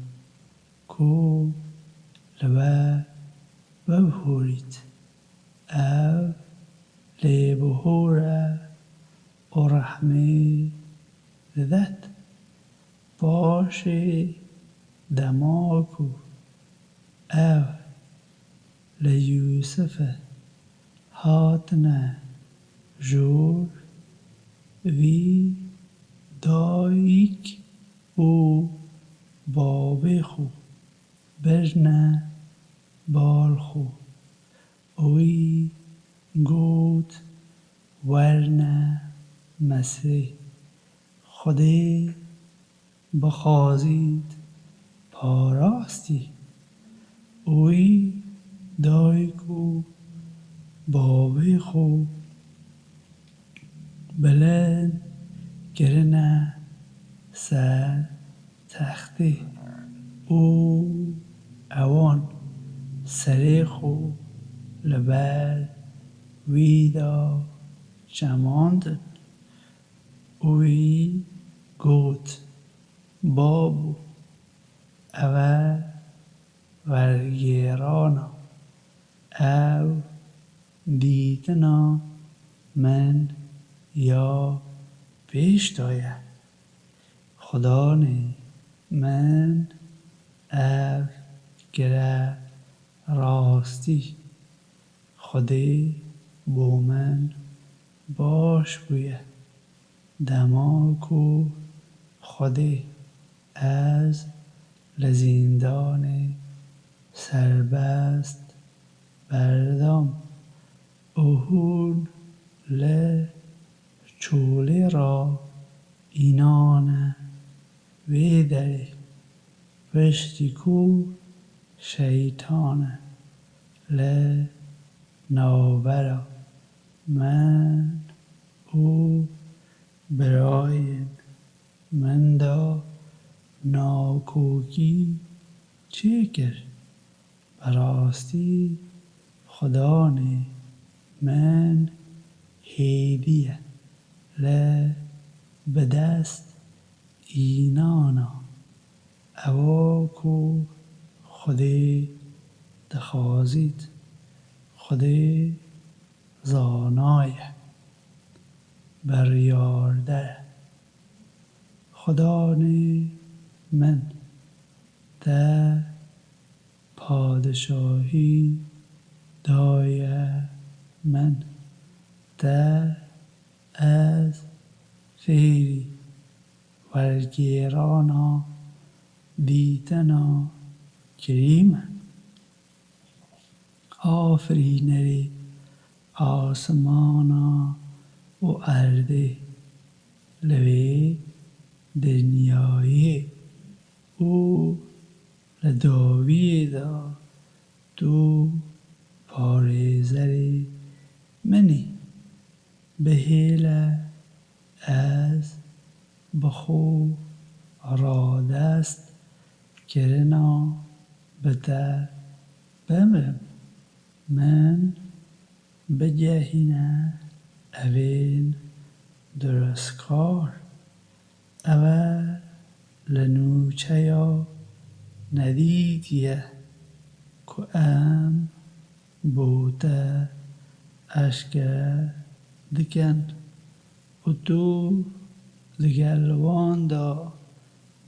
[SPEAKER 1] کو لبه ببهورید او لیبهوره و رحمه ذات باشه دماکو او لیوسف هاتنه جور وی دایک او بابه خو برنه بال خو وی گوت ورنه مسی خودی بخازید پاراستی وی دایکو بابه خو بلند گرنه سر تخته او اوان سری خو لبر ویدا چماندن وی گوت بابو او ورگیرانا او دیتنا من یا پیش دایه خدانه من او گره راستی خودی بو من باش بویه دماکو خودی از لزیندان سربست بردام اوهون ل چوله را اینانه ویدری پشتی کو شیطانه ل نوبرا من او براین من دا ناکوکی چه کرد براستی خدانه من هیدیه ل بدست اینانا اواکو خودی دخازید خودی زانایه بریارده خدانه من ده پادشاهی دایه من ده از فیری ورگیرانا دیتنا کریمه آفرینری آسمانا و ارده لوی دنیایی او لداوی دا تو پارێزەری منی بهێلە ئەس بخۆ ڕادەست کرنا بتە بمرم من بجەهینە ئەوێن درستکار ئەوە لە نووچەیا نەدیدیە کو ئەم بۆتە ئەشکە دکەن و تو لەگەڵواندا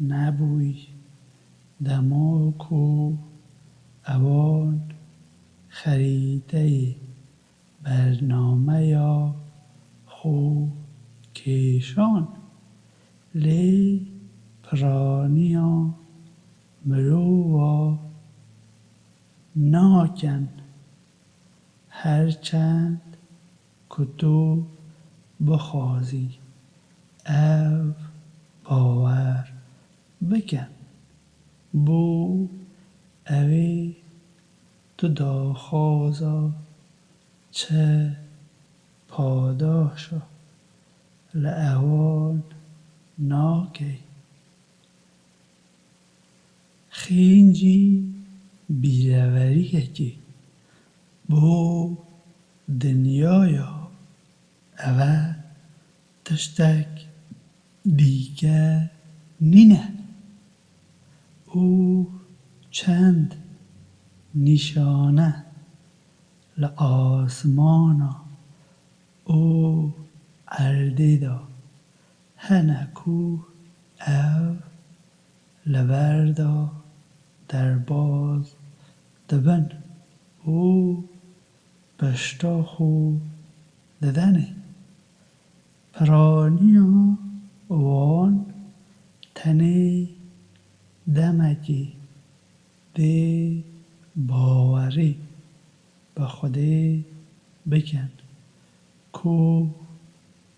[SPEAKER 1] نەبووی دەماک و ئەوان خەریتەی بەرنامەیا خۆ کێشان لێ پڕانییا مرۆڤا ناکەن هەرچەند کو تۆ بخوازی ئەو باوەڕ بکەن بۆ ئەوێ تو داخوازا چە پاداشا لە ئەوان ناکەی خێنجی بیرەوەریەکی بۆ دنیایا ئەوە تشتێک دیکە نینە ئەو چەند نیشانە لە ئاسمانە ئەو ئەردێدا هەنە کو ئەو لەبەردا دەرباز دەبن و پشتا خۆ دەدەنێ پڕانییا وان تەنێ دەمەکی دێ باوەڕی بە خودێ بکەن کو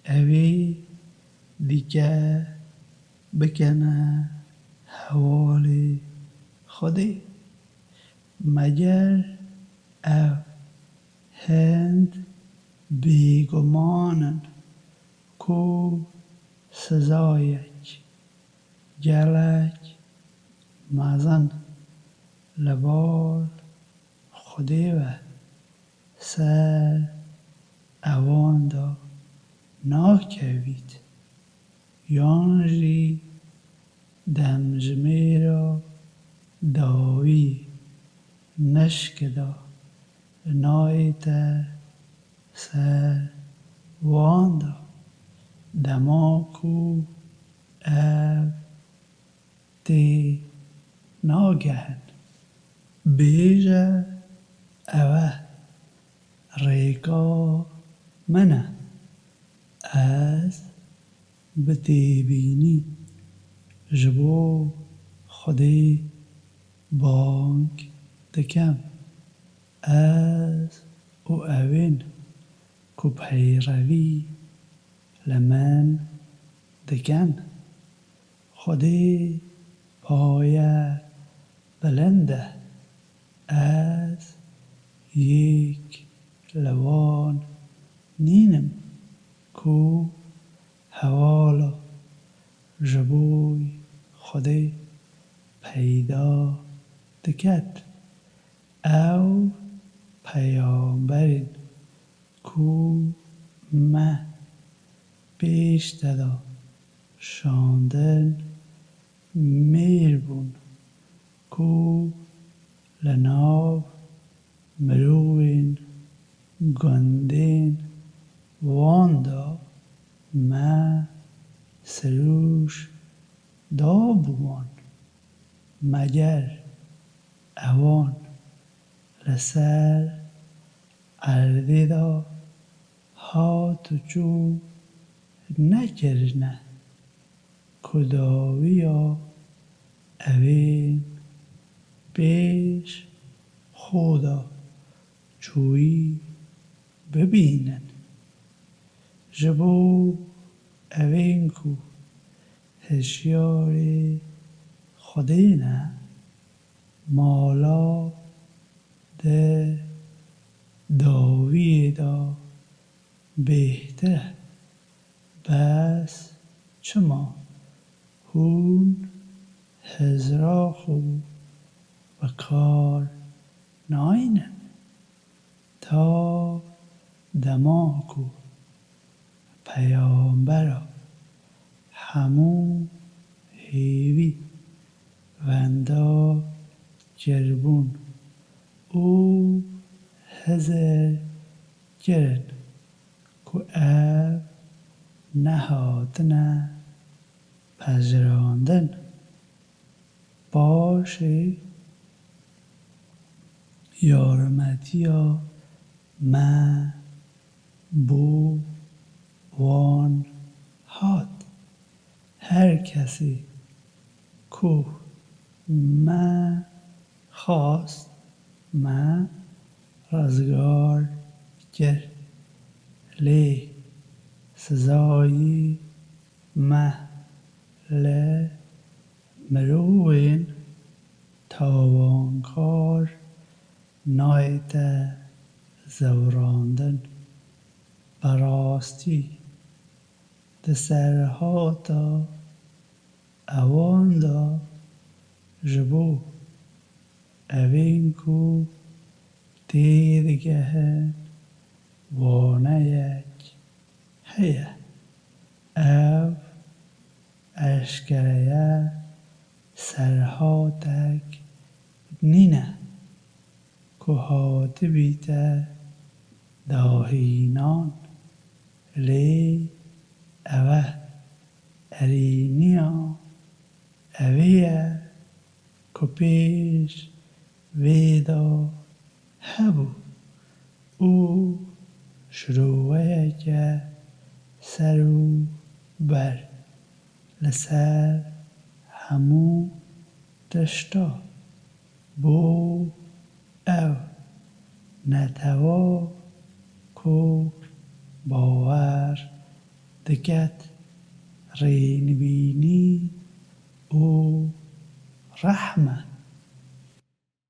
[SPEAKER 1] ئەوێ دیکە بکەنە هەواڵی خودێ مەگەر ئەو هەند بێگومانن کو سزایەک گەلێک مەزن لەبار خودێوە سەر ئەواندا ناکەویت یانژی دەمژمێرە داوی نشکدا نایتە سەر واندا دەماک و ئەو تێ ناگەهن بێژە ئەوە ڕێگا منە ئەس بتێبینی ji bo Xwedê bang dikim ez û evên ku peyrevî li min dikin Xwedê paye bilind e ez yek li wan nînim ku hevala ji boî Xwedê peyda diket ew peyamberên ku me pêş te de şandin mêr bûn ku li nav mirovên gundên wan de me سروش دابوان مگر اوان لسر ارده دا هات جو نکرنه کداویا اوین پیش خدا چویی ببینن ji bo evên ku hişyarê Xwedê ne, mala di dawiyê da bêhtir e. Bes çima hûn hizra xwe bikar nayînin, ta dema ku Peyambera hemû hêvî wenda giribûn û hizir girin ku ev nehatine pezirandin. Paşê yarmetiya me bo wan hat. Her kesî ku me xwast, me rizgar kir. Lê sizayî me li mirovên tawankar nayête zewirandin. Berastî di serhata ewan da ji bo evên ku têdigihin waneyek heye. Ev eşkereye serhatek nîne ku hatibîte dahînan. Lê ev e erîniya evê ye ku pêş vê de hebû û şîroveyeke ser û ber li ser hemû tişta. Bo ew netewa ku bawer diket rênivînî û rehme.